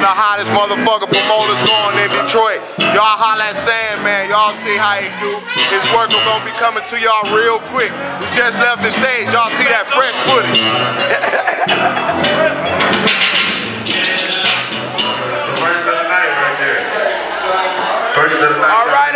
the hottest motherfucker promoters going in Detroit. Y'all holla at Sandman. Y'all see how he do. His work is gonna be coming to y'all real quick. We just left the stage. Y'all see that fresh footage. All right.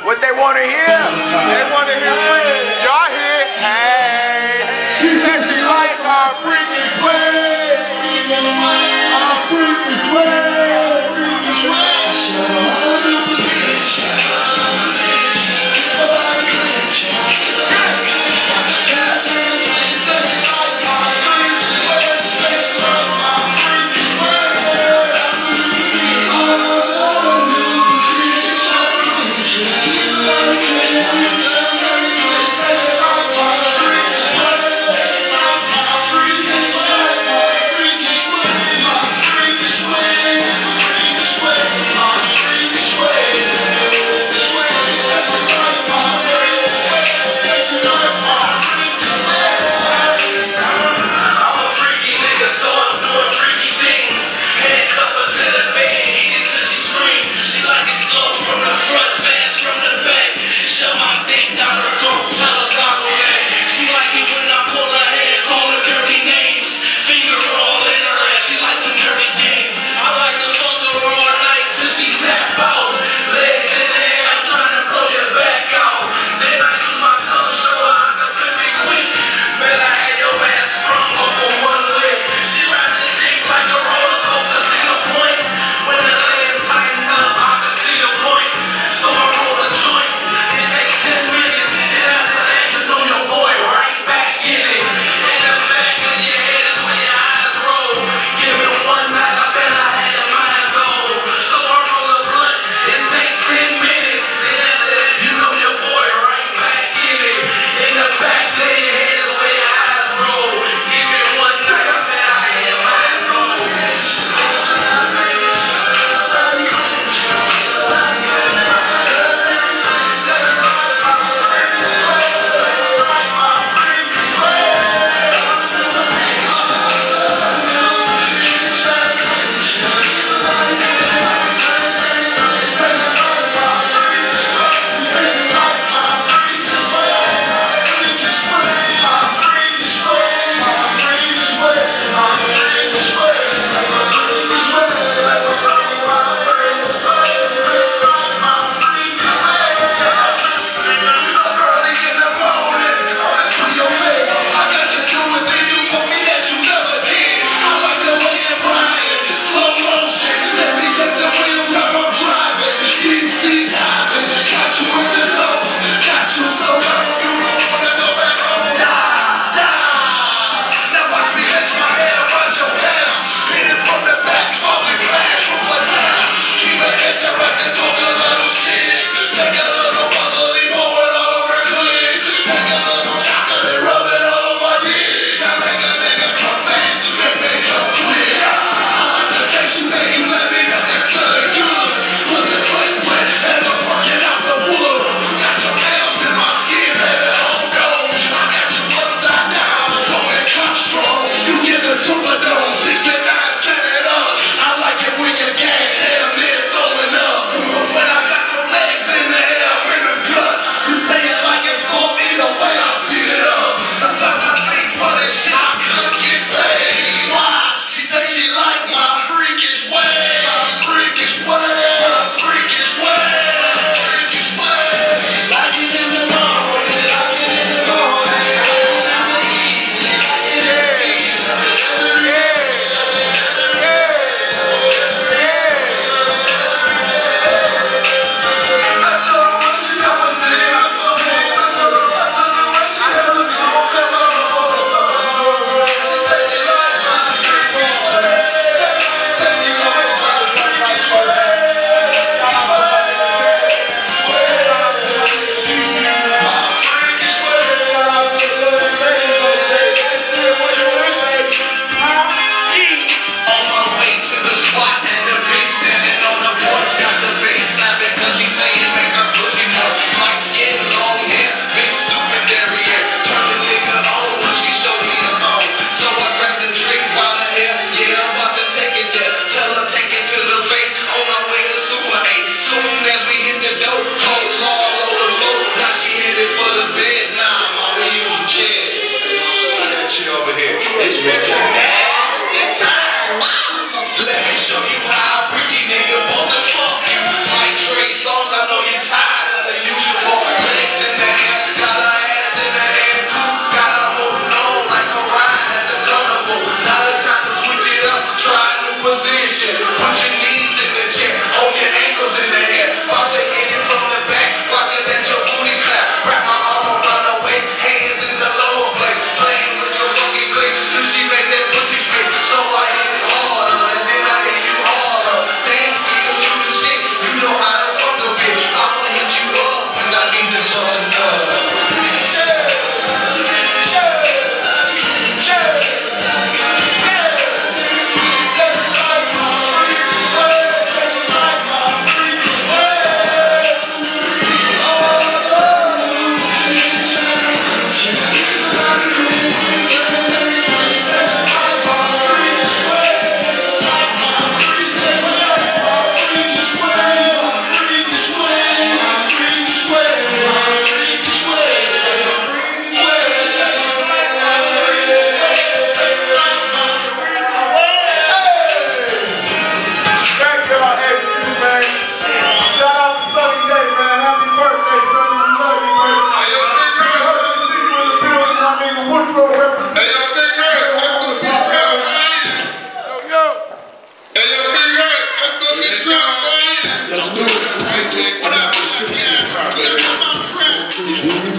What they want to hear? They want to hear freaky. Y'all hear? Hey, she said she like our freaky ways. Our freaky ways.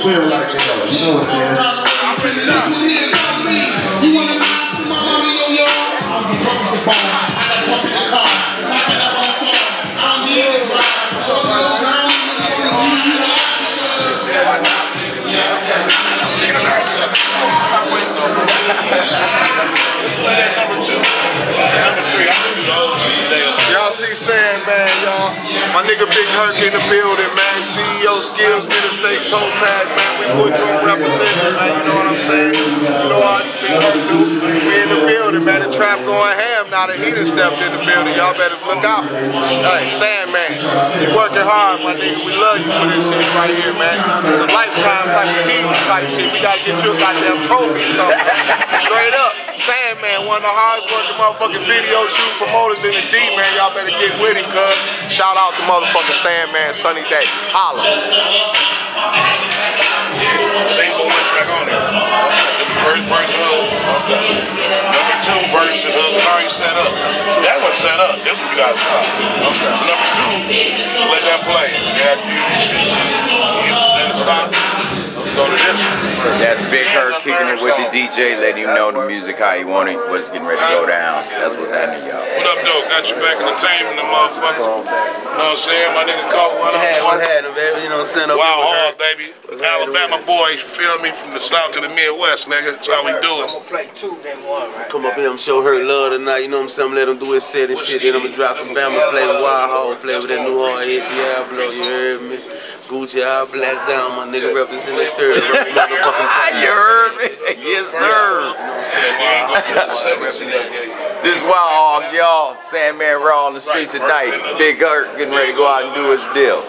feel like it though. You know what it is. You want to lie to my mommy, yo, yo? I'm the truck in the bar. I got truck in the car. I got up on the phone. I don't need to drive. Y'all see MrSan44Man, y'all. My nigga Big Herc in the building, man. CEO Skills, Interstate Toe Tag, man. We put you on representing, man. You know what I'm saying? You know how Big Herc do. We in the building, man. The trap going ham now that he done stepped in the building. Y'all better look out. Hey, MrSan44Man, you working hard, my nigga. We love you for this shit right here, man. It's a lifetime type of TV type shit. We gotta get you a goddamn trophy or something. Straight up. MrSan44Man, one of the hardest working motherfucking video shoot promoters in the D, man. Y'all better get with him, cuz. Shout out to motherfucking MrSan44Man, Sunny Day. Holla. They put one track on there. The first verse hook. Number 2 verse the hook was already set up. That was set up. This was you guys stop. So number 2, let that play. Yeah, you set it stop. Go to this. That's Big Herc kicking it with the DJ, letting you know the music how you want it, what's getting ready to go down. That's what's happening, y'all. What up, though? Got you back entertainment, the motherfucker. You know what I'm saying? My nigga called one up. What happened, baby? You know what I'm saying? Wild hard, baby. Alabama boys, feel me, from the south to the Midwest, nigga. That's how we do it. I'm gonna play 2, then 1, right? Come up here, I'm show her love tonight. You know what I'm saying? Let him do his set and shit. Then I'm gonna drop some Bama flavor, Wild Hog flavor, that new hard hit Diablo. You heard me? Gucci, I black down, my nigga represent the 3rd motherfucking time. You heard me? Yes, sir. You know what I'm saying? This Wild Hog, y'all. MrSan44Man raw on the streets tonight. Big Herc getting ready to go out and do his deal.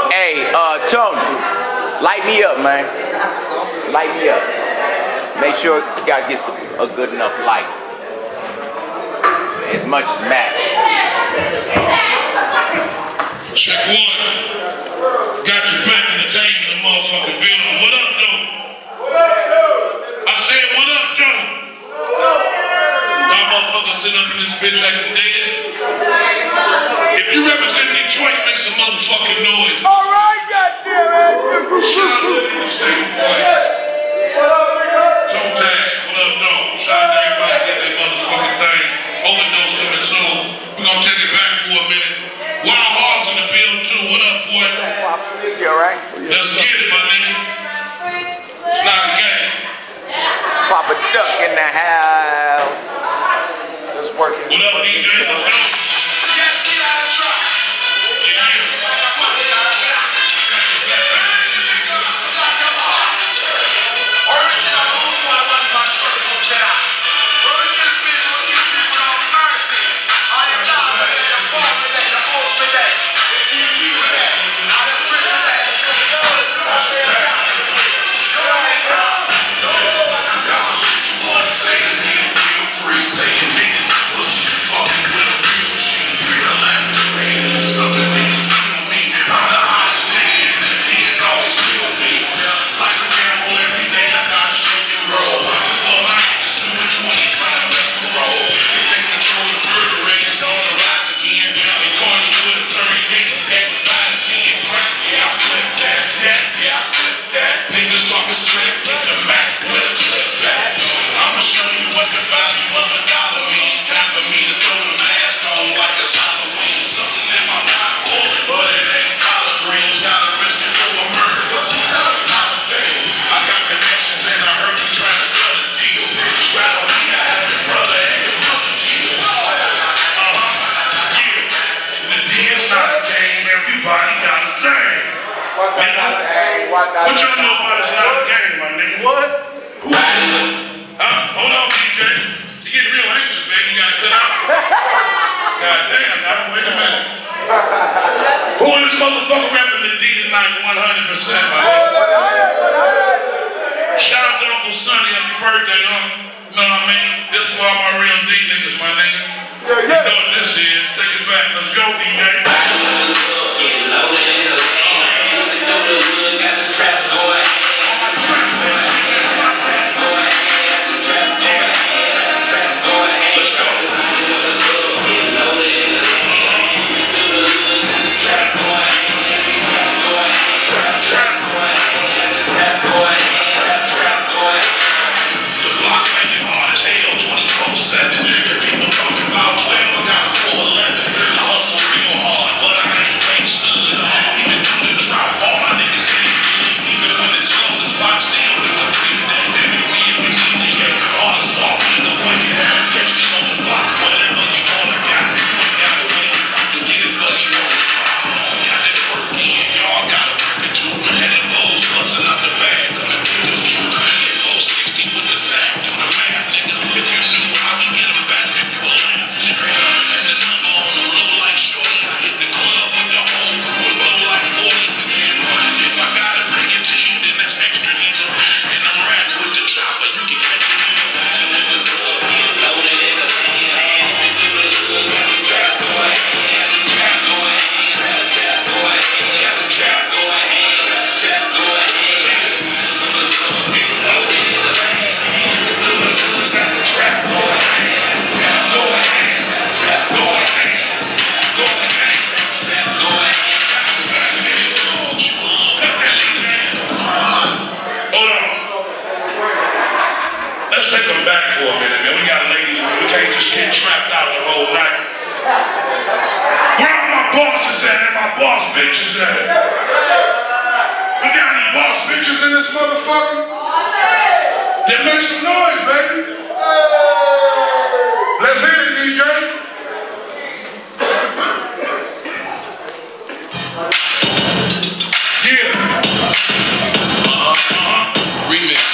Hey, Tony, light me up, man. Light me up. Make sure you gotta get a good enough light. As much as matters. Check 1. Got you back entertainment in the motherfucking building. What up, though? I said, what up, though? Y'all motherfuckers sitting up in this bitch acting dead. If you represent Detroit, make some motherfucking noise. All right, goddammit. Shout out to the Interstate boys. Toe Tag, what up, though? Shout out to everybody get their motherfucking thing. Overdose coming soon. We're gonna take it back for a minute. Wild Hogs in the build too. What up, boy? You alright? Let's get it, my nigga. It's not a game. Papa Duck in the house. It's working. What up, DJ? Let's go. Yes, get out of the truck. What y'all know about it's not a game, my nigga? What? Hold on, DJ. You get real anxious, baby. You gotta cut out. God damn, now wait a minute. Who in this motherfucker rapping the D tonight 100%, my nigga? Shout out to Uncle Sonny, happy birthday, huh? You know what I mean? This is for all my real D niggas, my nigga. You know what this is. Take it back. Let's go, DJ. get trapped out the whole night. Where are my bosses at and my boss bitches at? We got any boss bitches in this motherfucker? Then make some noise, baby. Let's hit it, DJ. Yeah. Remix.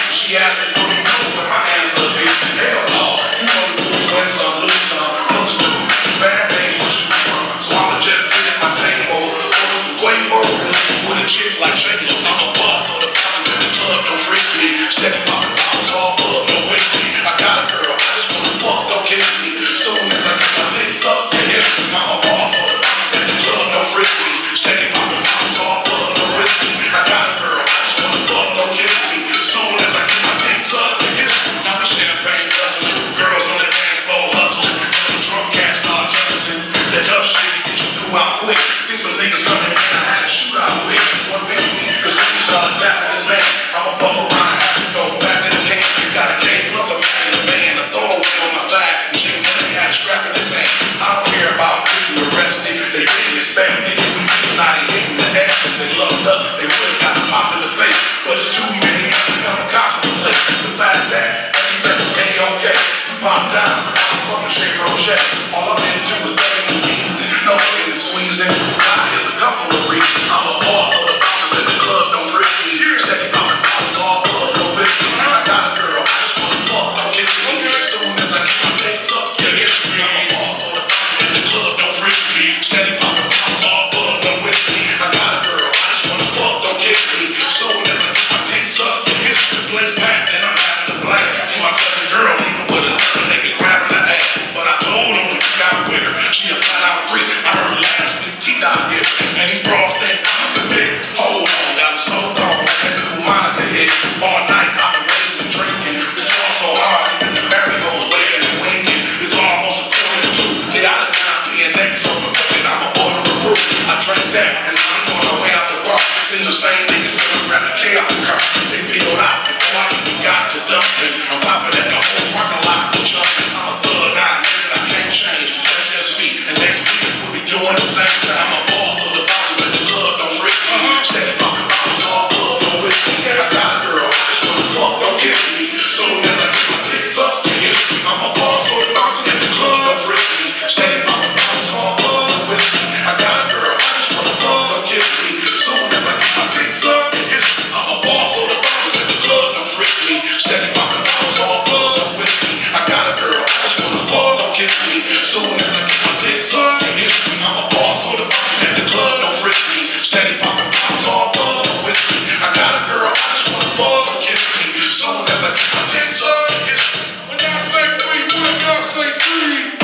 She asked me, do you know where my hands up here? Hell no, you know the rules, win some, lose some. Plus it's too many bad things to choose from. So I'ma just sit at my table, order some Quavo, and leave with a chick like J-Lo. I'm a boss, so the bosses in the club don't freak me. Steady popping bottles, all up, no whiskey. I got a girl, I just wanna fuck, don't kiss me. Soon as I get my dick sucked, you hit me. I'm a boss, so the bosses in the club don't freak me. Steady popping bottles, all up, no whiskey. I got a girl, I just wanna fuck, don't kiss me. Soon as I get my dick sucked, you hit me. Now the champagne guzzling, girls on the dance floor hustling. The drunk cats start tussling. That tough shit to get you through out quick. See some niggas coming, man, I had to shoot out with. One bit me, cause niggas started dapping his man. I'ma fuck around and have to go back to the game. Got a cane plus a man in the van, a throwaway on my side. And Jay Money had a strap in his hand. I don't care about getting arrested. They didn't expect it. We did not hitting the ass and they loved up. They would've got popped in the face. But it's too many undercover cops in the place. Besides that, everybody's A-OK. We pop down, I'm fucking Shake Rochette. All I'm into is letting this easy. No looking and squeezing. Now here's a couple of reasons. I'm a boss, so the bosses in the club don't freak me. Steady popping bottles, all up, no whiskey. I got a girl, I just wanna fuck, don't kiss me. Soon as I get my dick sucked, you hit me. I'm a boss, so the bosses in the club don't freak me. Steady popping bottles, all up, no whiskey. I got a girl, I just wanna fuck, don't kiss me. Soon as I get my dick sucked, you hit me. The place packed and I'm having a blast. See my cousin girl leaving with another nigga grabbing her ass. But I told him when she got with her, she a flat out freak. I heard last week T-Dot hit, and these bras think I'm committed. Hold on, got me so gone, and people Monica hit. All night I've been racing and drinking. It's all so hard, even the marigolds waving and winking. It's almost a quarter to 2. Get out of town, PNX on the cooking, I'ma order a brew. I drank that, and I'm on my way out the bar. Seen the same niggas still grab the K out the car. They peeled out before I even got to dumping. On top of that, the whole parking lot was jumping. I'm a thug, I can't change. That's just me, and next week we'll be doing the same thing. I'm a boss, so the bosses in the club don't freak me. Steady popping bottles, all up, no whiskey. I got a girl, I just wanna fuck, don't kiss me. Soon as I get my dick sucked, you hit me. I'm a boss, so the bosses in the club don't freak me. Steady popping bottles, all up, no whiskey. I got a girl, I just wanna fuck, don't kiss me. Soon as I get my dick sucked, you hit me. I'm a boss, so the bosses in the club don't freak me. Steady popping bottles, all up, no whiskey. I got a girl, I just wanna fuck, don't kiss me. Soon as I get my dick sucked, you hit me. I'm a boss, so the bosses in the club don't freak me. Steady popping bottles, all up, no whiskey. I got a girl, I just wanna fuck, don't kiss me. Soon as I get my dick sucked, you hit me. When y'all say 3-1, y'all say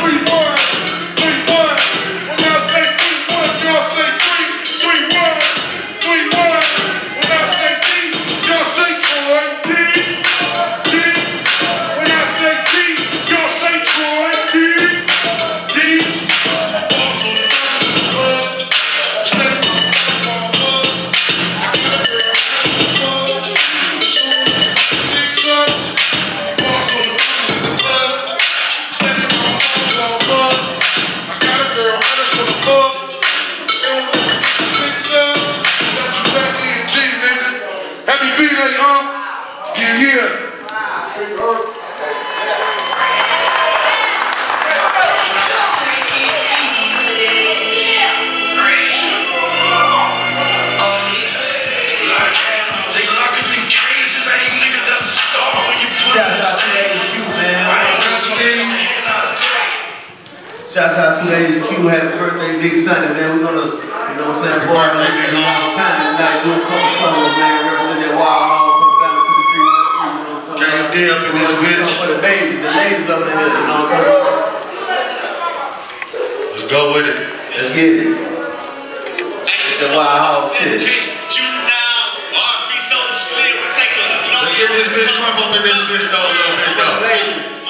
3-1. 3-1. When y'all say 3-1, y'all say 3-1. 3-1. When y'all say D, y'all say Troy. D. When y'all say D, y'all say Troy. D. Happy B-Day, yeah. Shouts out to HQ, happy birthday, Big Sunday, man. We're gonna, you know what I'm saying, boy, like that a long time tonight, do a couple songs, man, represent that Wild Hog from down to the 313, you know what I'm talking about? Game up in this bitch. For the babies, the ladies up in here, you know what I'm talking about? Let's go with it. Let's get it. It's the Wild Hog shit. Let's get this bitch crump up in this bitch, though, a little bit, though.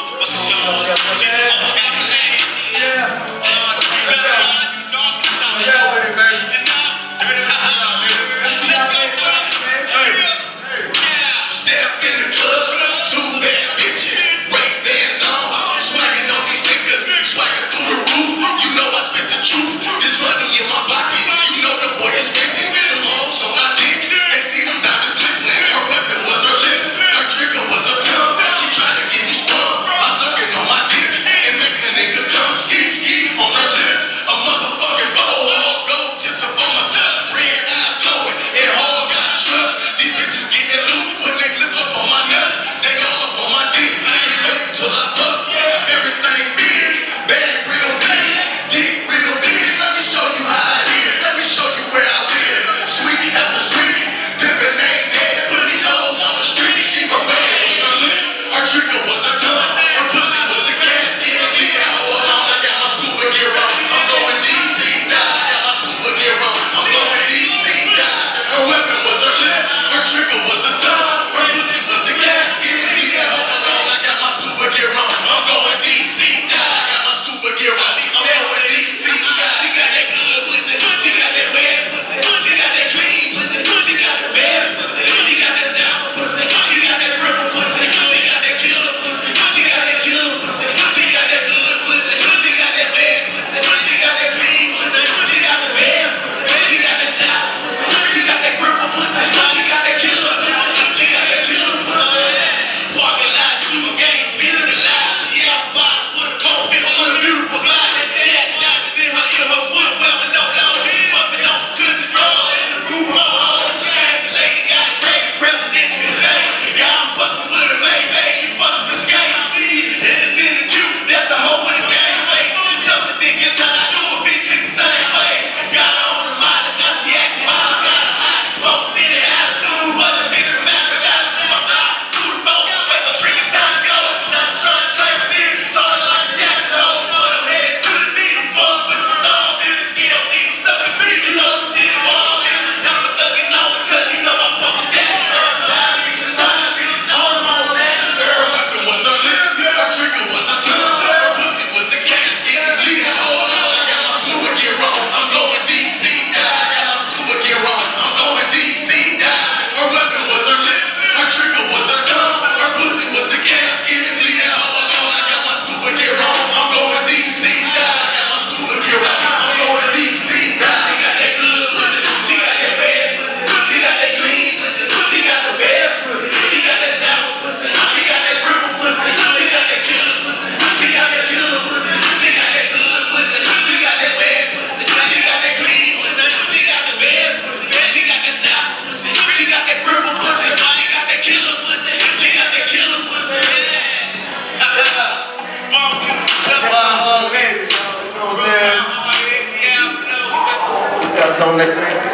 On that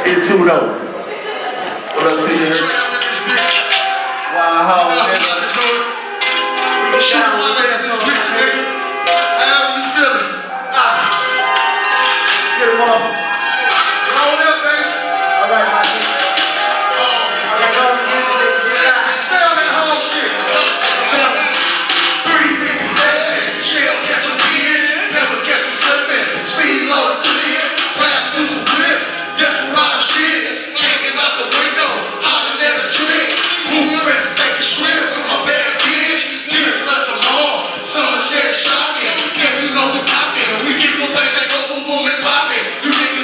thing, it too though. What up to you? Wild Hog, man. We can shine with that song, nigga. However you feelin'. Get him off. Roll up, baby. All right, my nigga. Alright, go ahead. Stay on that whole shit. 357, shell catch a wind, never catch a slippin'. Speed low, clear, flash through some clips. Desperado shit, hanging out the window, hollering at a trick. Move press, take a shrimp with my bad bitch. Just left them all, summer said shocking. Yeah, you know we poppin', we keep the thing that go boom boom and poppin'. You niggas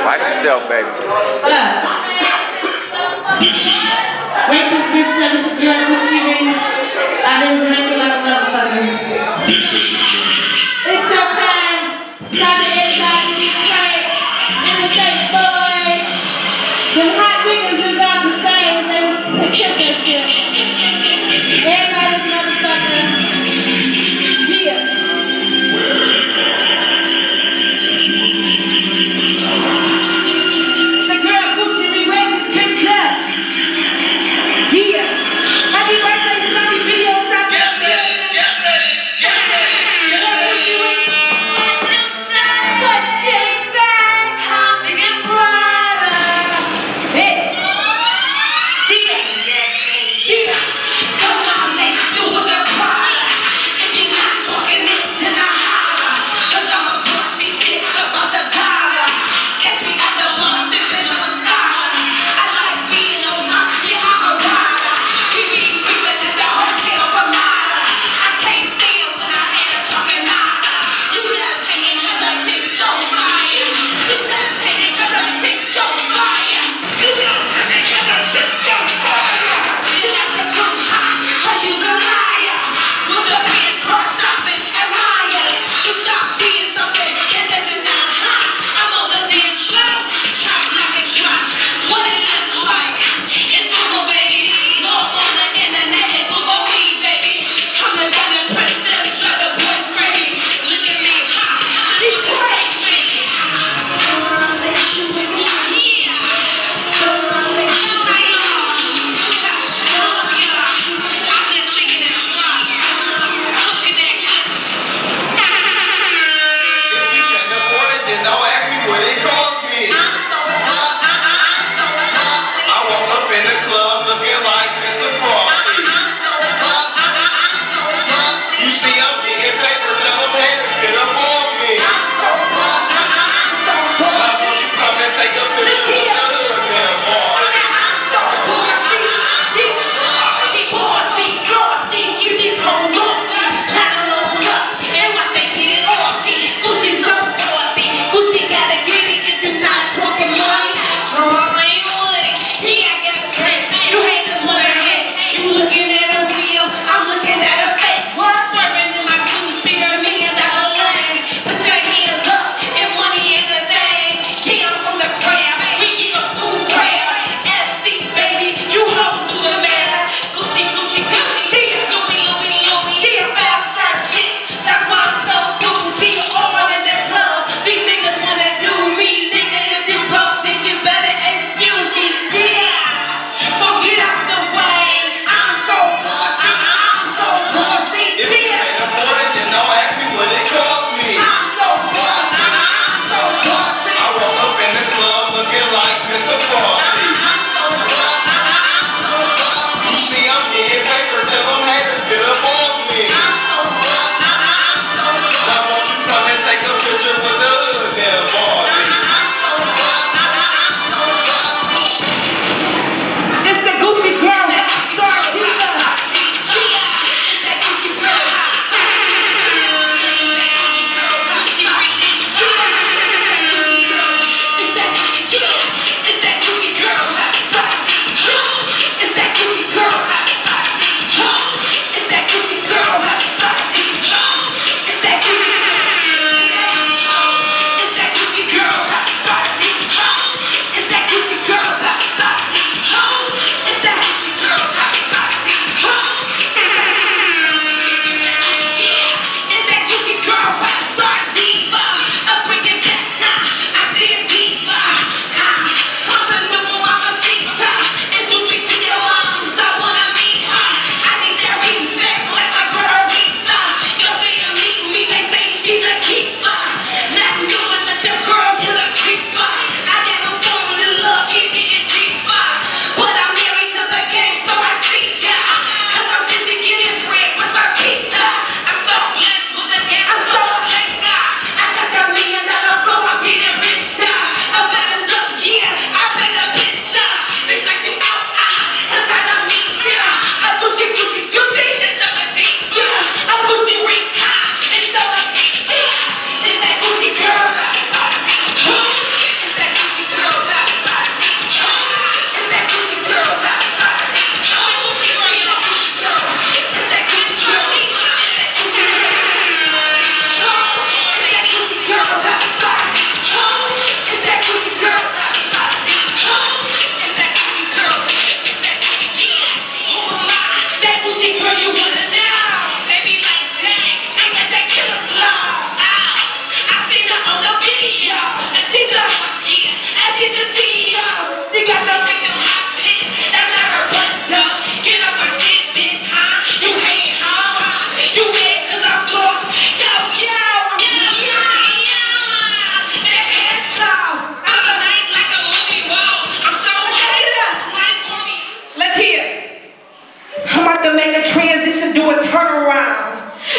Watch yourself, baby. This is Wait till this service you're Gucci ring. I didn't drink it like a motherfucker. this is the journey. It's your time. Try to inside you right. In the face, boys. The hot niggas is on the stage. They was picking that shit. Everybody's motherfucker. Yeah. The girl Gucci ring waiting to pick it up. Yeah. Happy birthday, Sonny. Video shop. Get ready.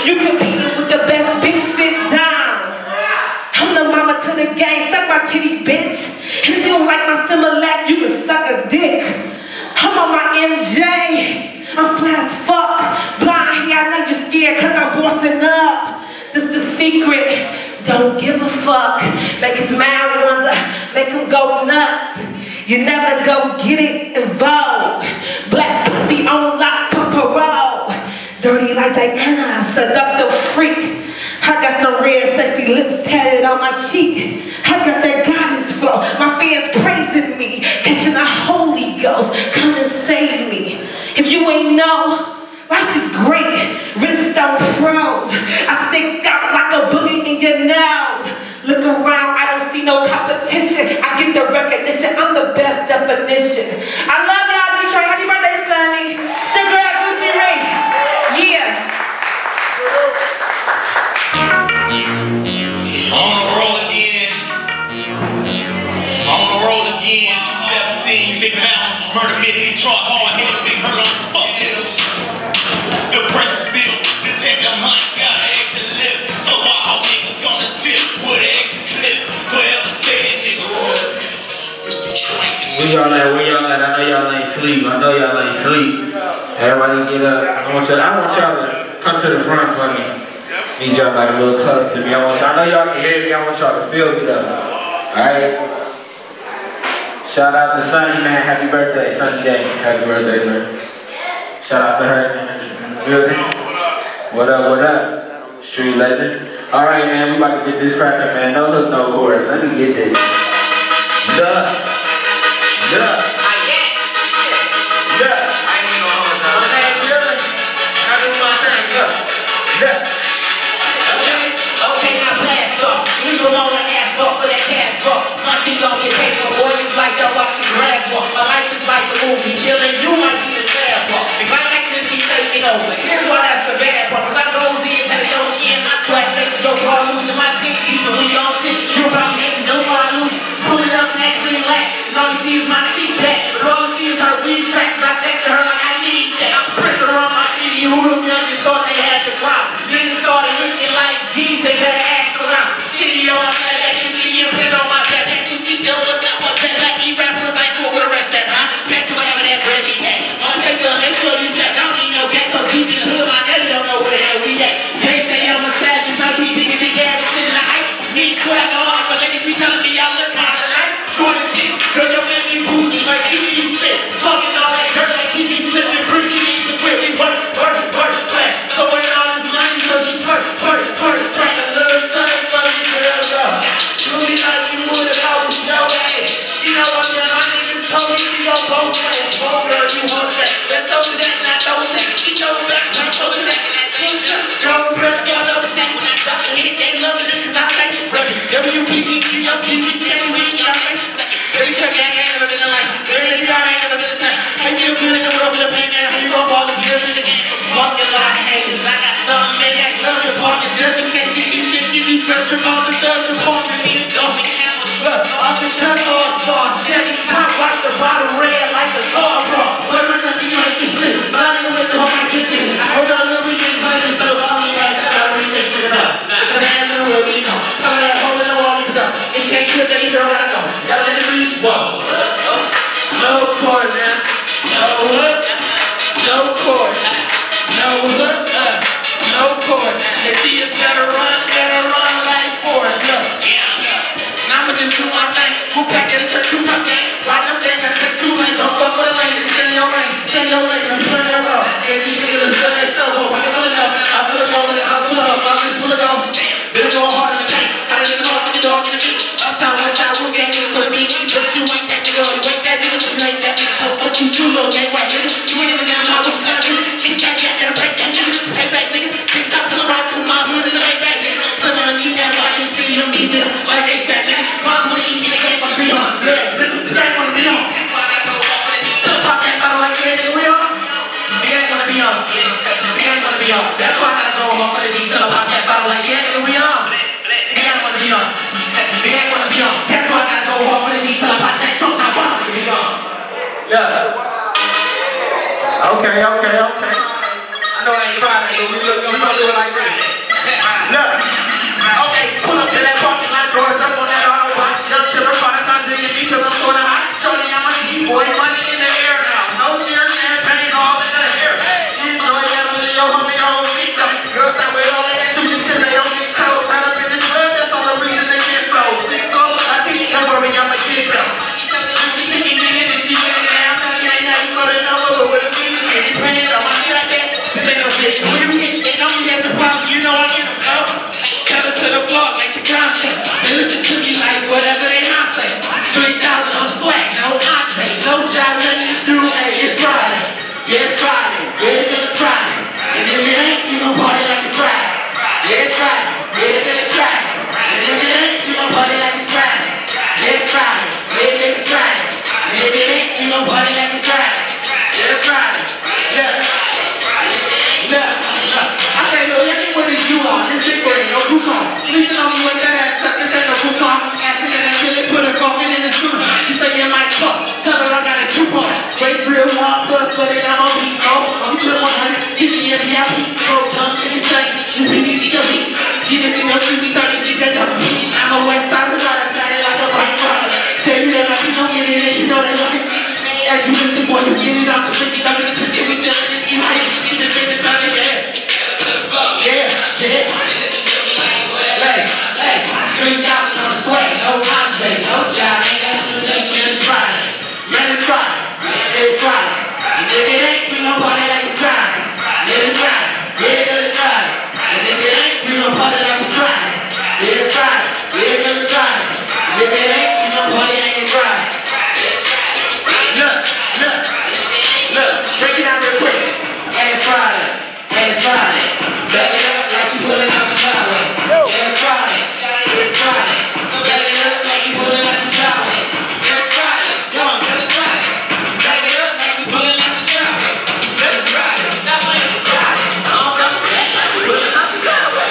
You competing with the best, bitch, sit down. I'm the mama to the gang, suck my titty, bitch. And if you don't like my Similac, you can suck a dick. I'm on my MJ, I'm fly as fuck. Blind hair, I know you're scared cause I'm bossing up. This the secret, don't give a fuck. Make his mind wonder, make him go nuts. You never go get it involved. Black pussy on lock for parole. Dirty like Diana, seductive freak. I got some red sexy lips tatted on my cheek. I got that goddess flow, my fans praising me. Catching the Holy Ghost, come and save me. If you ain't know, life is great, wrist don't froze. I stick out like a boogie in your nose. Look around, I don't see no competition. I get the recognition, I'm the best definition. I love y'all, Detroit. Happy birthday, Sonny. It's your girl, Gucci Ray. Yeah. On the road again. On the road again. 217, Big Mountain, Murder Mid Detroit, hard hit, big hurt on the fuck niggas. The precious bill, detective hunt, got an extra lip. So all niggas gonna tip with an extra clip. Forever say it, nigga. It's Detroit. Where y'all at? Where y'all at? I know y'all ain't sleep. I know y'all ain't sleep. Everybody get up. I want y'all to come to the front for me. Need y'all like a little close to me. I know y'all can hear me. I want y'all to feel it up. Alright? Shout out to Sunny, man. Happy birthday, Sunny Day. Happy birthday, man. Shout out to her. Building. What up, what up? Street legend. Alright, man. We about to get this cracking, man. No hook, no chorus. Let me get this. Duh. Duh. My life is like a movie, killing you might be the sad part. The climaxes be taking over. Here's why that's the bad part. Cause I go in to the show skin, my sweat makes your car losing my teeth. Even when y'all sit, you're probably making no car losing. Pull it up and actually laugh. And all you see is my cheek back. But all you see is her weave tracks. And I texted her like I need that. I'm pressing her on my city. Who them youngins thought they had the crowd? Niggas started looking like G's, they better ask around. City on my side, that you see you pin on my back. That you see those up top of that black rappers ain't cool with the rest that, huh? Back to whatever that bread be at. I'ma take some, make sure these black don't need no gas. So deep in the hood, my daddy don't know where the hell we at. They say I'm a savage, I be big and big ass sitting in the ice. Me swag on off, but niggas be telling me I look kinda nice. Jordan tick, girl, your man be boosting, like keep me split. Talking all that dirt, like keep me flipping. Bricks, you need to quit. We work, flash. So when all this money, so she twerk. A little son, fucking girl, do me like you would if I was your age. You know I'm young, my niggas told me she gon' go back. Oh girl, you want that. Let's throw it back, and I throw it back. She throw it back, so I throw it back, and that thing jump. Girls, y'all know the stack when I drop a hit. They loving it cause I stack it. WPPG, your PG, step away, y'all second. Every check, I ain't never been a life. Every time I ain't never been a time. I feel good in the world with a pain, man. How you gon' ball the beers in the game? Fucking lot of haters. I got some man that love your partner just in case you keep thinking you pressure on the third department. Me and don't have a trust. Off the church all star. Chevy top like the bottom red like the car bra. Whatever nothing you ain't get lit. Running with the home I get this. I heard all the weekends later, so all me like I remix it up. Cause that's the way we know. Cover that hole in the wall is up. It can't kill that girl gotta go. Gotta let it breathe. Whoa. No chord, man. No hook. No chord. No hook. No chord. They see us better run like Forrest. Now I'ma just do my thing. Who pack in the church, who pop gang? Ride them things, gotta take 2 lanes. Don't fuck with a lane, just stay in your lane. Stay in your lane, I'm turning your road. Yeah, these niggas is good as so. I can pull it up, I pull it over, I pull it up, I just pull it off. Bitch go hard in the paint. I didn't know I'm the dog in the beat. Uptown, westside, who gang niggas put a beat. But you ain't that nigga, you ain't that nigga, so you ain't that nigga. So fuck you too, little gang white nigga. You ain't even got my whip, gotta be. Kick that cat, gotta break that nigga. Pay back nigga. Can't stop till I ride through my hood in the way back nigga. So I need that, I can see him be there. Like ASAP nigga. Mom wanna eat me, they can't wanna be on. Yeah, nigga, they ain't wanna be on. That's why I gotta go off with it. So pop that bottle like yeah, nigga, we on. They ain't wanna be on. They ain't wanna be on. That's why I gotta go off with it. So pop that bottle like yeah, nigga, we on. They ain't wanna be on. They ain't wanna be on. That's why I gotta go off with it. So pop that trunk, now pop it, we on. Yeah. Okay. I know I ain't Friday, but we gonna do it like this. Look. Okay, pull up to that parking lot, doors up on that Autobahn. Jump to the front, I'm digging me cause I'm sorta hot. Shorty, I'm a boy, money in the air now. No cheer, champagne, all in the hair. You know that video, homie, don't see them. Girls that with all of that shooting cause they don't get chose. Tied up in this club, that's all the reason they get sold. 6 goals, I think, don't worry, I'ma get them. She can get in and she get it down. Now you go to know with a bitch, and you print it on my shit like that. This ain't no bitch. When you hit, they know me as a problem, you know I get them out. Cut it to the floor, make the ground shake. They listen to me like whatever they not say. 3,000 on swag, no entree, no job, nothing to do. Hey, it's Friday. Yeah, it's Friday. Yeah, it's Friday. And if it ain't, you gon' party like it's Friday. Yeah, it's Friday. Yeah, it's Friday. And if it ain't, you gon' party like it's Friday. Yeah, it's Friday. Yeah, it's Friday. And if it ain't, you gon' party like it's Friday. Yeah, it's Friday. Look. I say, yo, let me what is you on? This big boy, no coupon. Sleeping on me with that ass up, this ain't no coupon. Asking that really put her coffin in the scooter. She say, yeah, my cup. Tell her I got a coupon. Race real 1 plus, but it I'm on beat. Oh, I'm good 100. See me in the VIP. Go dumb in the same. You PDG the beat. You can see no 30, think that double beat. I'm a West Side, but I tell you like a white brother. Tell you that my people get it in, you know they love it. As you listen, boy, you get it off the fish. You love it, it's we still in this. You might be the business on it, yeah. Yeah, shit. Hey, 3,000 on the sway, no entree, no job, ain't got to do nothing, it's Friday. Man, it's Friday. It's Friday. And if it ain't, we gon' party like it's Friday. Yeah, it's Friday. Yeah, it's Friday. And if it ain't, we gon' party like it's Friday. Yeah, it's Friday. Yeah, it's Friday. And if it ain't, we gon' party like it's Friday. Look, break it down real quick. And it's Friday. And it's Friday. Back it up like you pulling out the driveway. Yeah, it's Friday. It's Friday. Back it up like you pulling out the driveway. Yeah, it's Friday. Come on, it's Friday. Back it up like you pulling out the driveway. Yeah, it's Friday. Stop playing, it's Friday. Like you pulling out the driveway.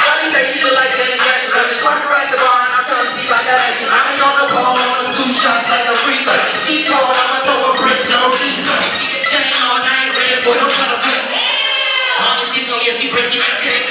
Shawty say she look like Jenny Jackson. But the park right the bar and I'm trying to see like that action. I ain't on the ball, on the 2 shots like a free throw. She told I'ma throw a brick, no free throw. She can chain on, I ain't ready, boy, don't try to flex. Yeah, she breaking it, connect,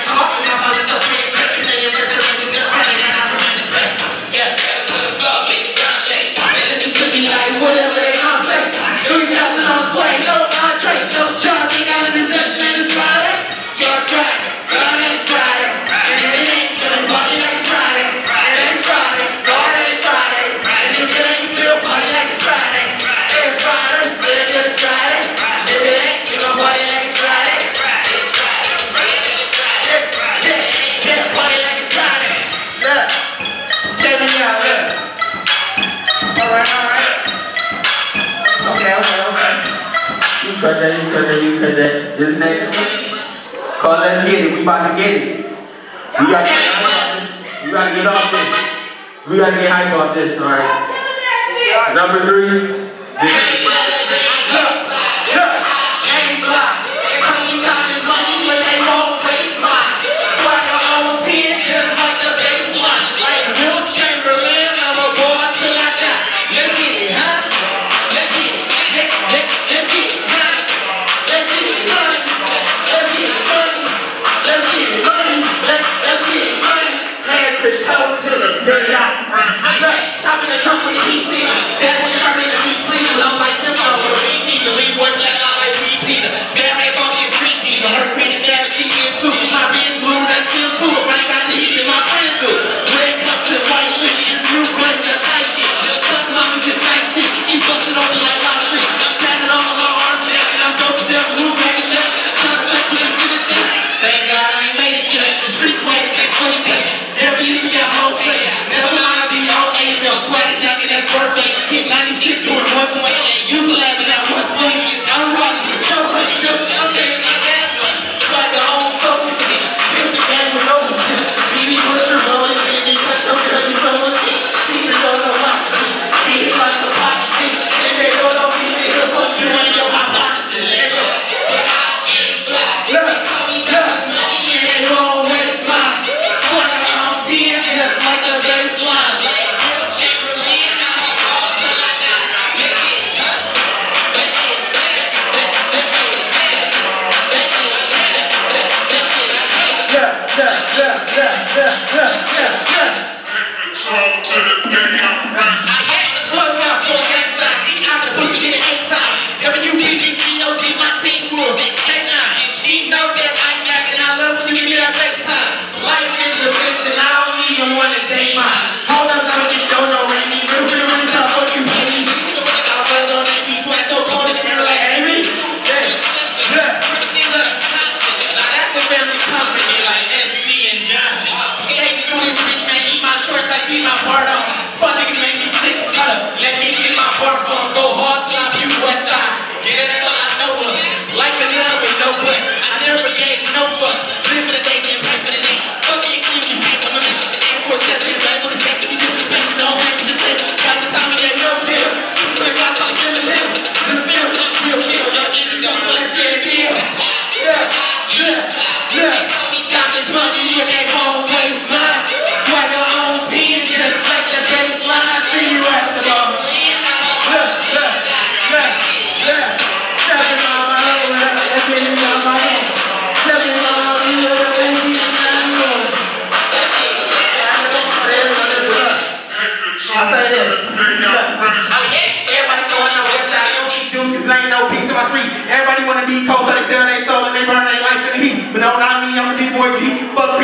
talking about it, so straight, touching it, and rest of it, just running, and I remember the best. Yeah, to the floor, make the ground shake. They listen to me like whatever they gon' say. 3,000 on sway, no entree, no job, ain't gotta do nothing, and it's Friday. Yeah, it's Friday, God, and it's Friday. And if it ain't, you gon' party like it's Friday. And it's Friday, God, and it's Friday. And if it ain't, you gon' party like it's Friday. Yeah, it's Friday, yeah, it's Friday. And if it ain't, you gon' party like it's Friday. You cut that. This next one, call Let's Get It. We about to get it. We gotta get off this. We gotta get hype off this, alright? Number 3. Top of the trunk with the heat, that one sharp in the heat, sleep, I'm like,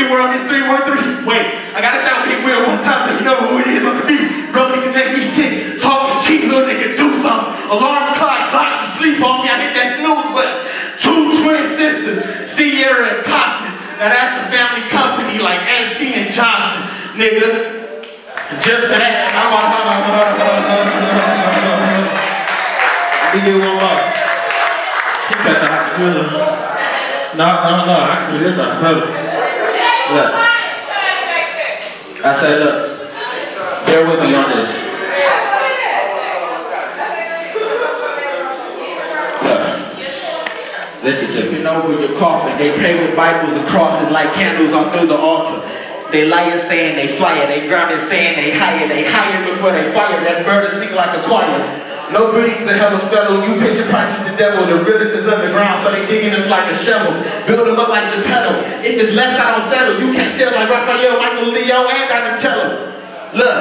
Big World gets 313. Wait, I gotta shout Big Will one time so you know who it is on the beat. Bro, niggas make me sick. Talk is cheap, little nigga, do something. Alarm clock, to sleep on me. I hit that snooze button. 2 twin sisters, Sierra and Costas. Now that's a family company like SC and Johnson, nigga. Just for that, let me get one more. He cut the acapella. No, I can do this acapella. Look. I say, look, bear with me on this. Look. Listen to me. You know when you're coughing, they pray with Bibles and crosses like candles on through the altar. They liars saying they flyer, they grounded saying they hire before they fire. That bird sing like a choir. No greetings to hell's fellow, you picture prices the devil. The realest is underground, so they digging us like a shovel. Build them up like Geppetto. If it's less, I don't settle. You can't share like Raphael, Michael, Leo, and Donatello. Look,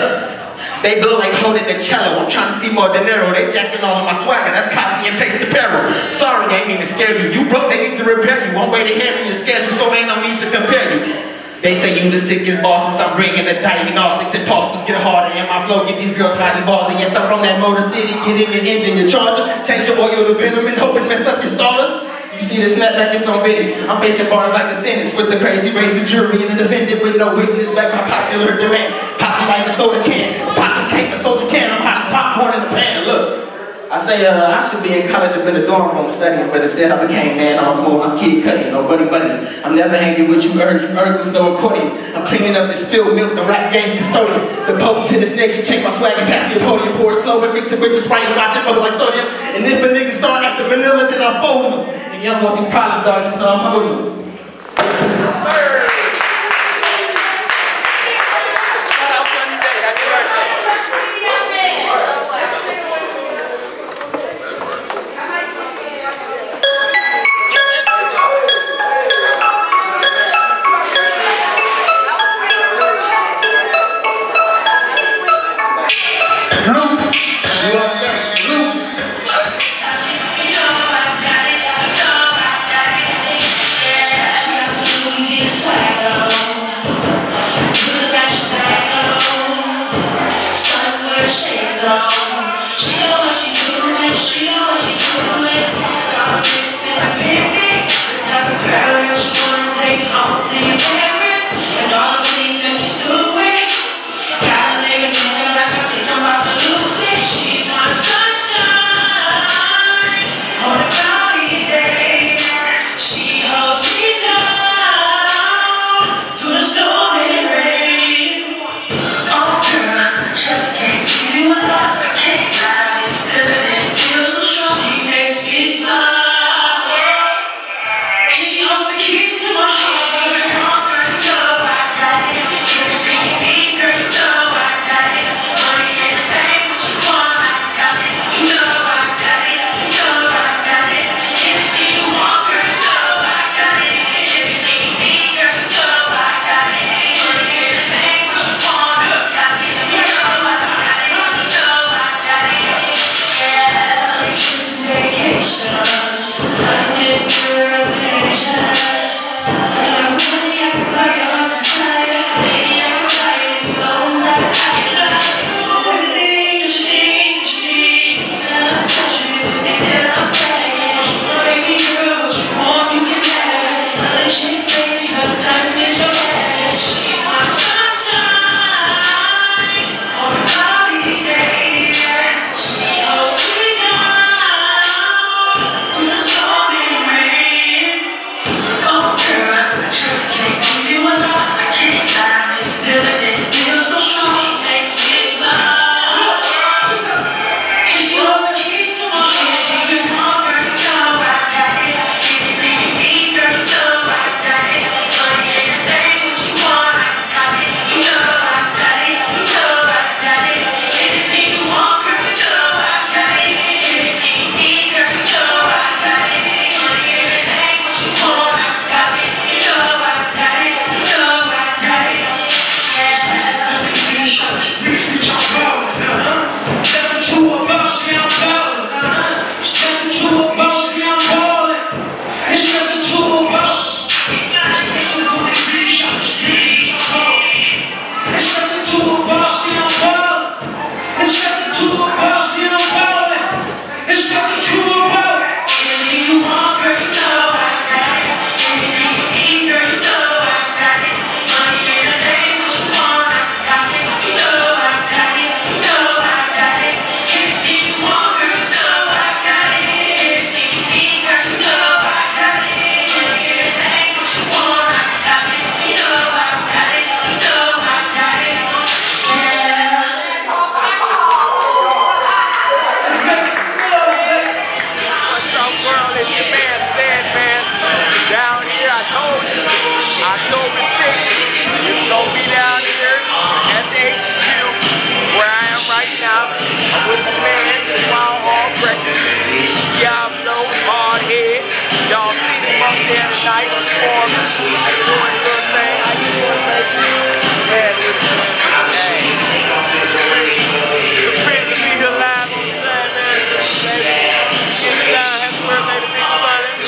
they blow like holding the cello. I'm trying to see more dinero. They jacking all of my swagger. That's copy and paste apparel. Sorry, I ain't mean to scare you. You broke, they need to repair you. One way to handle your schedule, so ain't no need to compare you. They say you the sickest bosses, I'm bringing the diagnostics. Imposters get harder in my flow, get these girls hot and bothered. Yes, I'm from that Motor City, get in your engine, your charger. Change your oil to venom and hope it mess up your starter. You see the snapback, it's on vintage. I'm facing bars like the sentence with the crazy racist jury and the defendant with no witness back by popular demand. Popping like a soda can, pop some cake, a soldier can. I'm hot as popcorn in the pan, look. I say I should be in college up in the dorm room studying, but instead I became man on the moon. I'm kid cutting, no buddy. I'm never hanging with you, urge with no accordion. I'm cleaning up this spilled milk, the rap game's custodian. The pope to this nation, check my swag and pass me a podium. Pour it slow and mix it with the Sprite and watch it bubble like sodium. And if a nigga start after Manila, then I'm folding them. And you don't want these problems, dog, just know I'm holding them. Stormy there tonight, performing, doing a good thing. How you doing, baby? Yeah, hey. It's a privilege to be here live on Sunday, baby. Get it down, happy birthday to Big Sonny.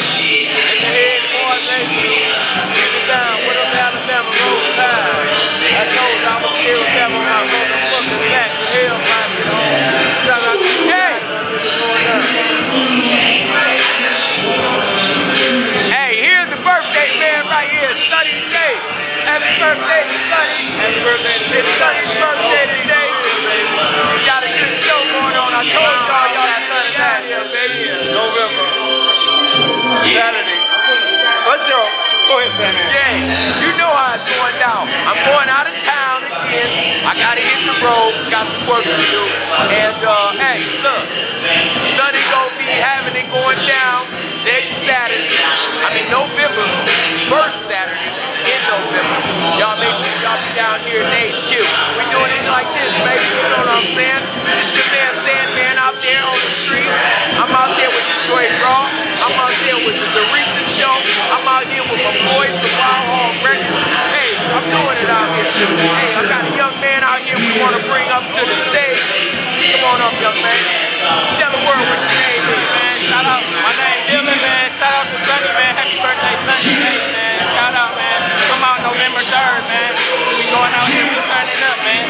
In the head, boy, baby. Get it down, what up, Alabama, roll tide. I told you I'ma kill them on my motherfucking back. Hell, my get home. Hey! Hey, here's the birthday man right here, Sunny Day. Happy birthday to Sunny. Happy birthday to Big Sunny's birthday today. We got a good show going on. I told y'all had Sunny down here, baby. November. Saturday. What's your? Go ahead, Sammy. Yeah, you know how it's going down. I'm going out of town again. I gotta hit the road. Got some work to do. And hey, look, Sunny gonna be having it going down next Saturday. I mean November, first Saturday in November. Y'all make sure y'all be down here in HQ. We doing it like this, baby. You know what I'm saying? It's your man Sandman out there on the streets. I'm out there with Detroit Raw. I'm out there with the Dorita Show. I'm out here with my boys, the Wild Hog Records. Hey, I'm doing it out here. Hey, I got a young man out here we want to bring up to the stage. Come on up, young man. Tell the world what your name is, man. Shout out. My name's Dylan, man. Shout out to Sunny, man. Happy birthday, Sunny. Hey, man. Shout out, man. Come out November 3rd, man. We going out here, we turning up, man.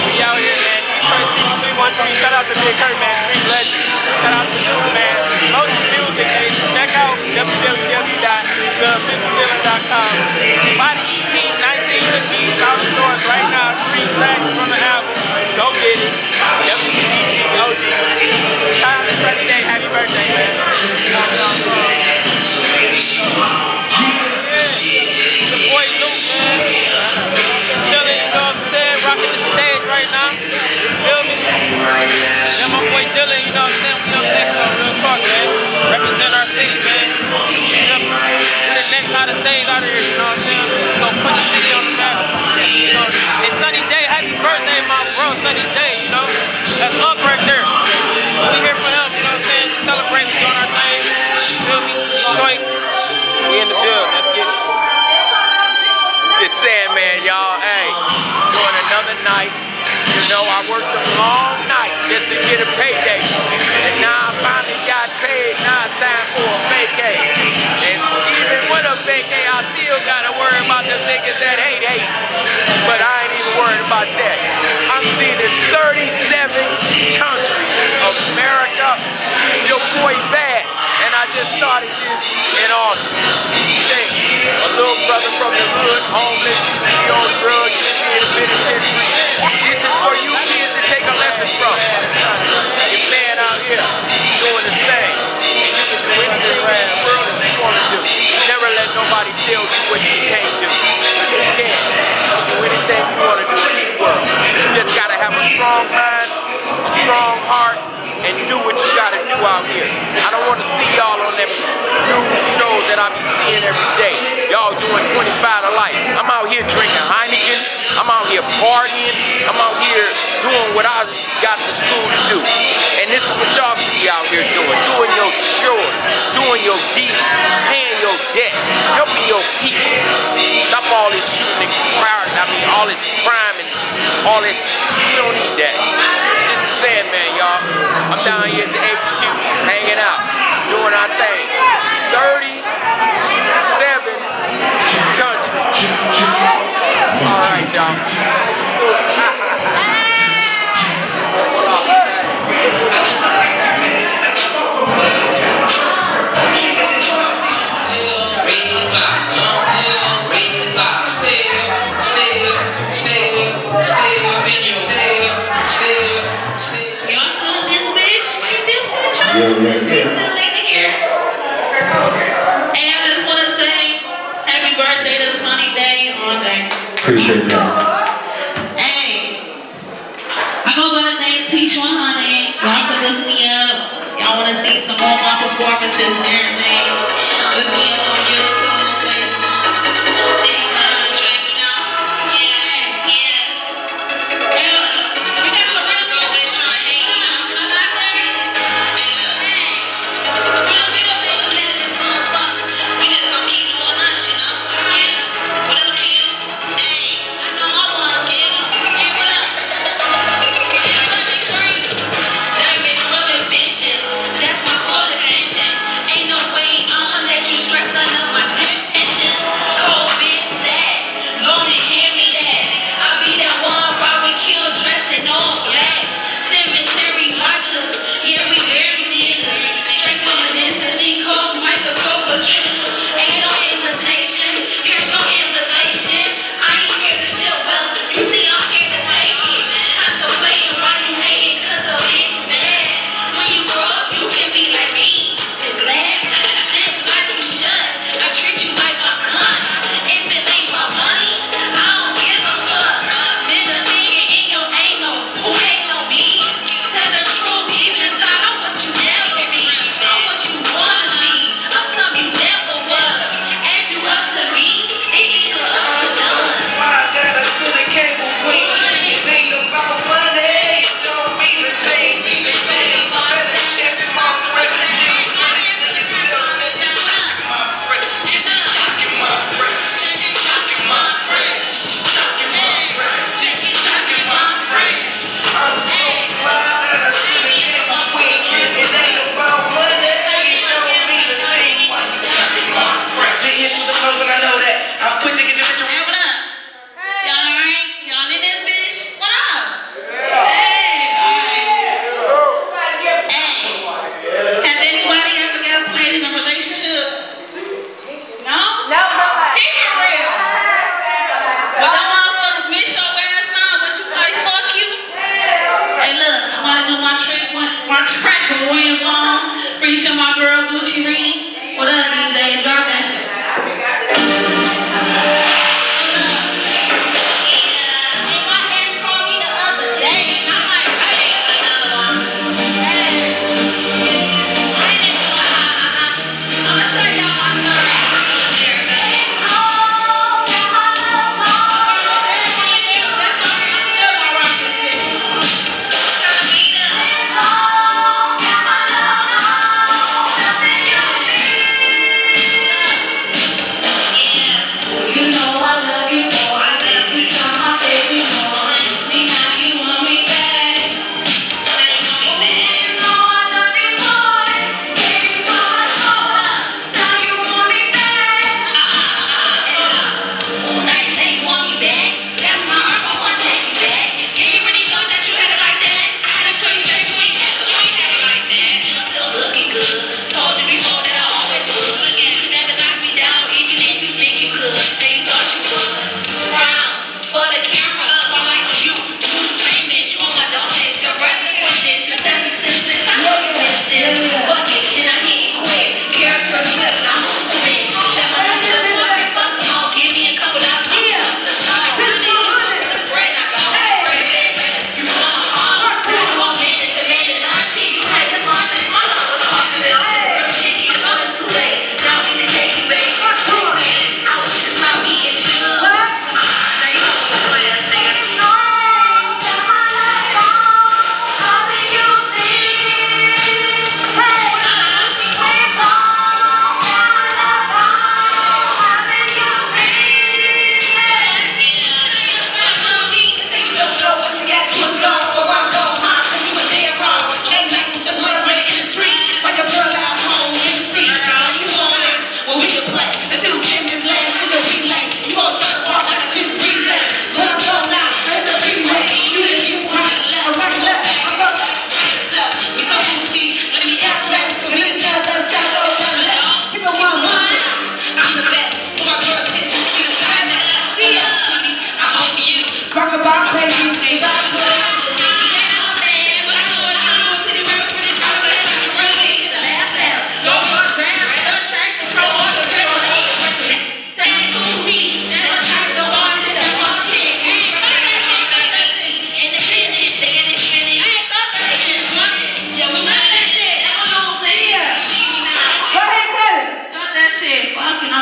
We out here, man. Detroit 313. Shout out to Big Hurt, man. Street Legend. Shout out to Luke, man. Most music, man. Check out www.theofficialdillon.com. Body EP 19 EPs out the stores right now. 3 tracks from the album. Go get it. WBG-OD. Shout out to Sunny Day. Happy birthday, man. It's the boy Luke, man. Chilling, you know what I'm saying? Rocking the stage right now. You feel me? Yeah, my boy Dylan, you know what I'm saying? We up next on Real Talk, man. Represent our city, man. We're the next hottest days out of here, you know what I'm saying? We're gonna put the city on the map. You know, it's Sunny Day, happy birthday, my bro, Sunny Day, you know? That's Unc right there. We here for him, you know what I'm saying? Celebrate, we doing our thing. You feel me? Detroit, we in the building, let's get it. It's Sandman, y'all. Hey, doing another night. You know, I worked a long night just to get a payday. And now I finally got paid. Now it's time for a vacay. And even with a vacay, I still gotta worry about the niggas that hate. But I ain't even worried about that. I'm seeing in 37 countries of America. Your boy bad. And I just started this in August. Hey, a little brother from the hood, homeless, used to be on drugs, used to be in the penitentiary. This is for you kids to take a lesson from. Your man out here doing his thing. You can do anything in this world that you want to do. Never let nobody tell you what you can't do. Because you can. You can do anything you want to do in this world. You just got to have a strong mind, a strong heart, and do what you gotta do out here. I don't want to see y'all on them news shows that I be seeing every day. Y'all doing 25 to life. I'm out here drinking Heineken. I'm out here partying. I'm out here doing what I got to school to do. And this is what y'all should be out here doing. Doing your chores, doing your deeds, paying your debts, helping your people. Stop all this shooting and all this crime and all this. We don't need that. This is Sandman, y'all. I'm down here at the HQ, hanging out, doing our thing. 37 countries. All right, y'all. Appreciate that. Hey, I go by the name T100. Y'all can look me up. Y'all want to see some more of my performances and everything. Look me up on YouTube, Facebook, anytime, check me out. Yeah. We got some real good bitch trying to hang out. I'm out there. Hey, look. We don't give a fuck. We just gonna keep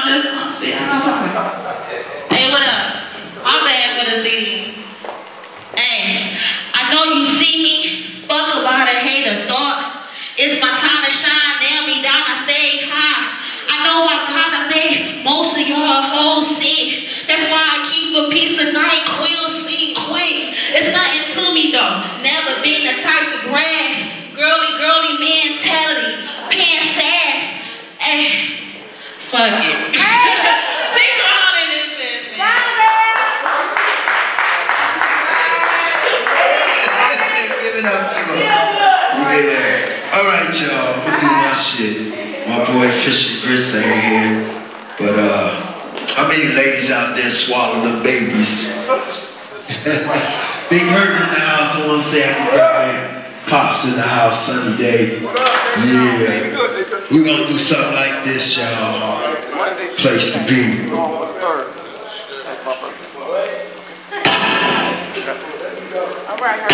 I'm just gonna spit. Hey, what up? I'm bad with a CD. Hey, I know you see me. Fuck about it, hate a thought. It's my time to shine. Nail me down, I stay high. I know I gotta make most of y'all hoes sick. That's why I keep a piece of night quill, sleep quick. It's nothing to me though. Never been the type to brag. Girly mentality. Pants sad. Hey, fuck it. Think on in this business. Give it up to him. Yeah. All right, y'all. I'm gonna do my shit. My boy Fisher Gris ain't here, but how many ladies out there swallow little babies? Big Hurt in the house. I want to say happy birthday. Pops in the house, sunny day. Yeah. We're gonna do something like this, y'all. Place to be. All right.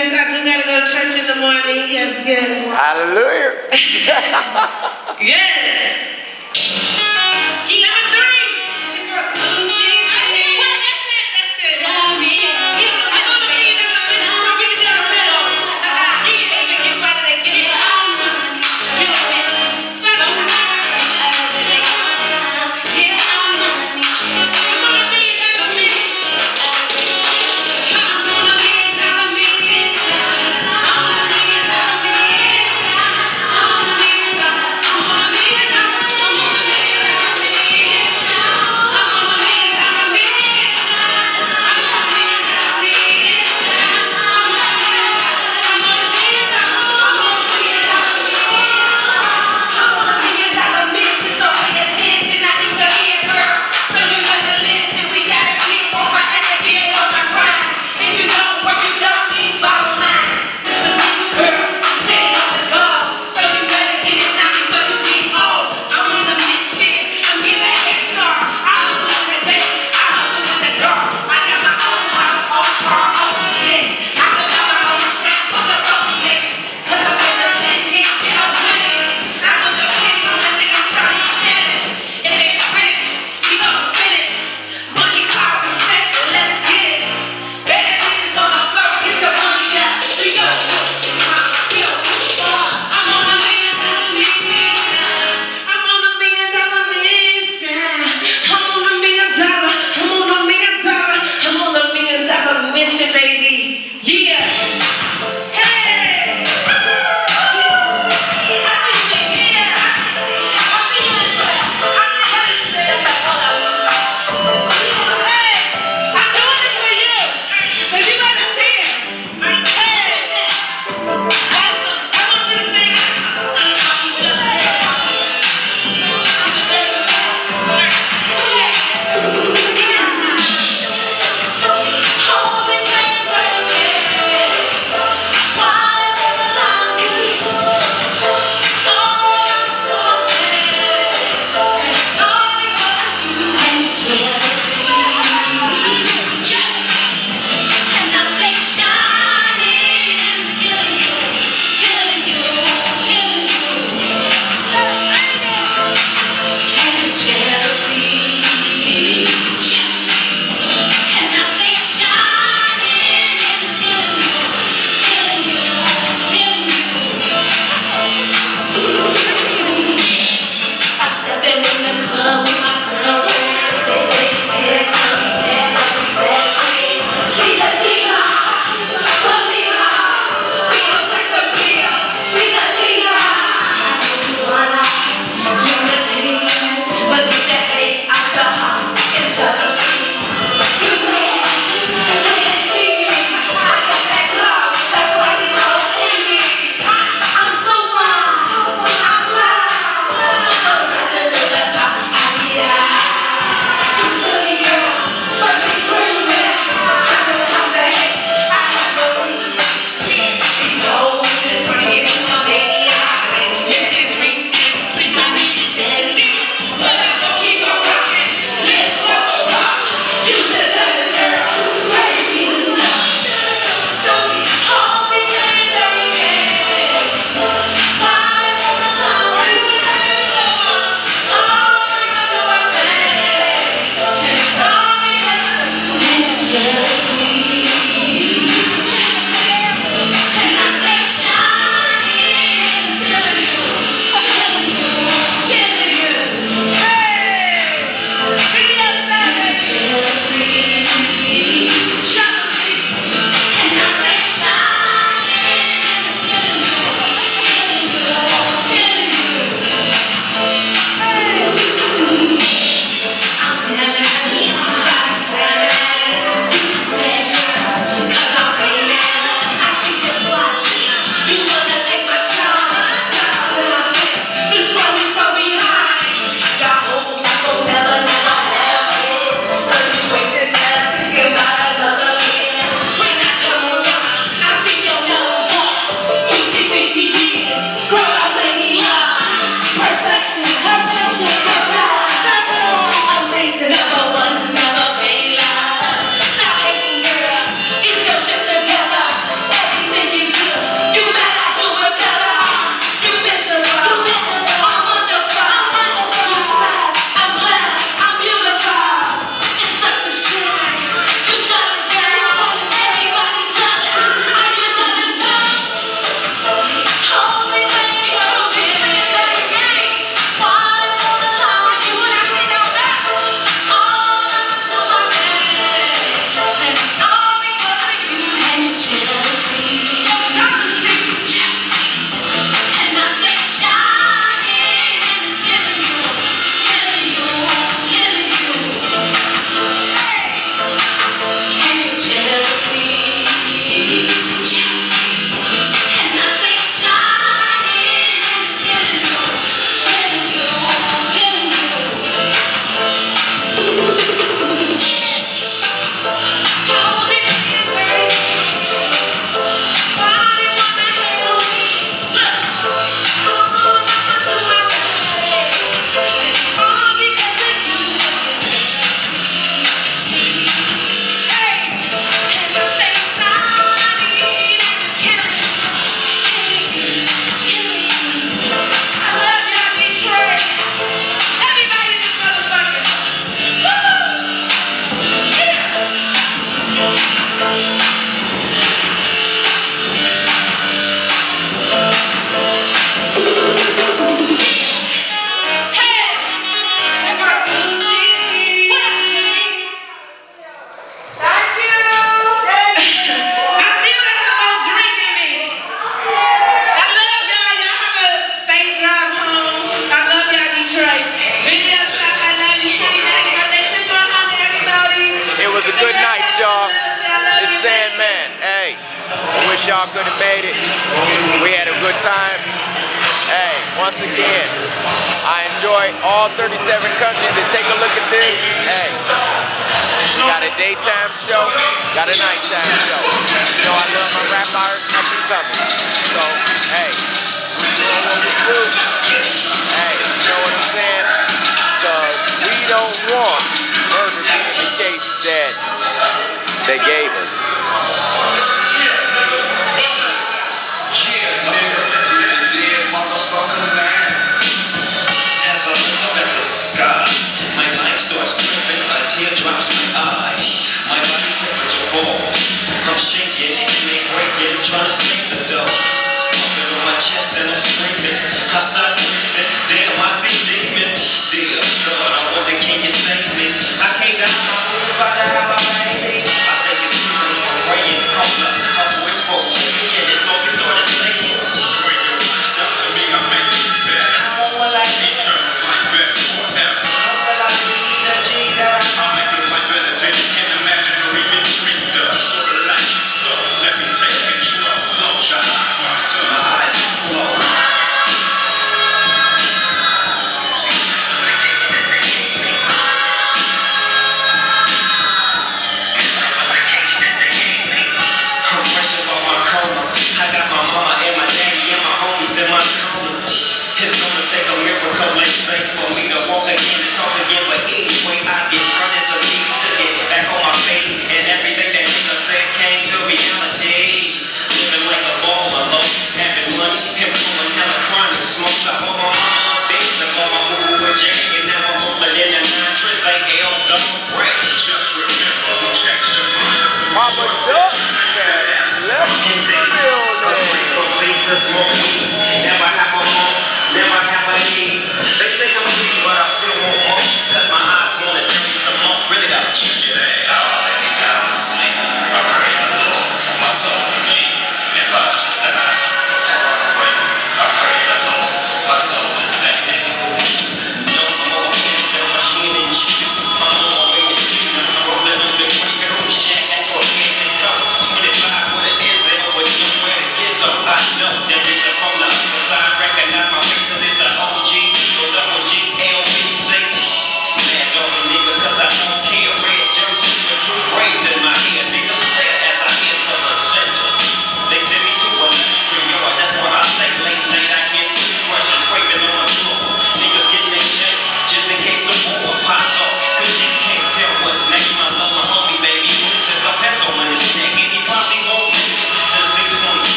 yes, I do gotta go to church in the morning. Yes, yes. Hallelujah. Yes. Number 3. It's your girl, Coochie. That's it. Love me. I don't know if great. I wish y'all could have made it. We had a good time. Hey, once again, I enjoy all 37 countries that take a look at this. Hey, got a daytime show, got a nighttime show. You know I love my rap artists up and coming. So, hey, we doing what we do. Hey, you know what I'm saying? Because we don't want murder being the case that they gave us. Teardrops in my eyes, my body temperature falls. I'm shaking, ain't breaking, trying to save the dough. Pumping on my chest and I'm screaming. I start breathing, damn, I see demons. Dear God, I wonder, can you save me? I can't die my food by the hell I made. I think it's too late, I'm praying, hold up. My voice spoke to me and his dog started saying, when you reach out to me, I make you better. How will I be turned like better forever? How will I be the G that I make it like better than an imaginary retreat does. So relax your soul, let me take control. Close your eyes, my son. My eyes are closed. Compression on my coma. I got my mama and my daddy and my homies in my corner. It's gonna take a miracle, let's say, for me to walk again and talk again. But anyway, I get running so deep to get back on my feet. And everything that niggas said came to reality. Living like a baller, low, having money, him pulling hella chronic, smoked up on my mama, bitch, before my boo with Jay. And now I'm older than a 9 trips, like L double break. Just remember, we changed your mind. Papa Duck left the building.